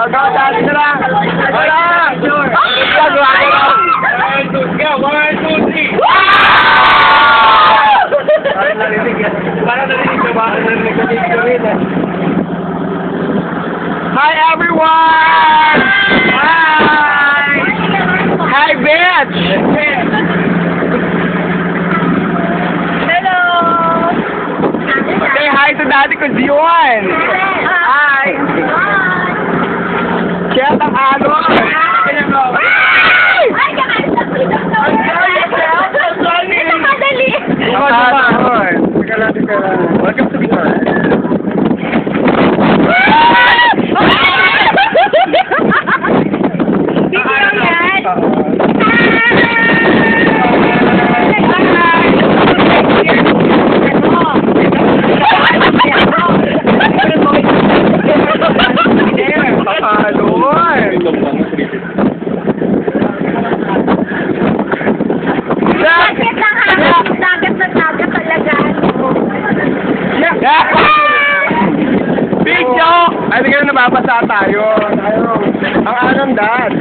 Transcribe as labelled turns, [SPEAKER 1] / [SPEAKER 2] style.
[SPEAKER 1] Hanggang dati na lang. Wala! Gagawa ko lang. 1, 2, 3. Parang narinig ka ba? Narinig ka rin. Hi everyone! Hi! Hi bitch!
[SPEAKER 2] Hello!
[SPEAKER 1] Say hi to Daddy ko, Dion! Hi! Kaya ang ano?
[SPEAKER 2] Ay! Ang sorry! Nagkamadali!
[SPEAKER 1] Welcome to Guimaras. Video! Ay, hindi kayo nababasa tayo. Ang anong dad.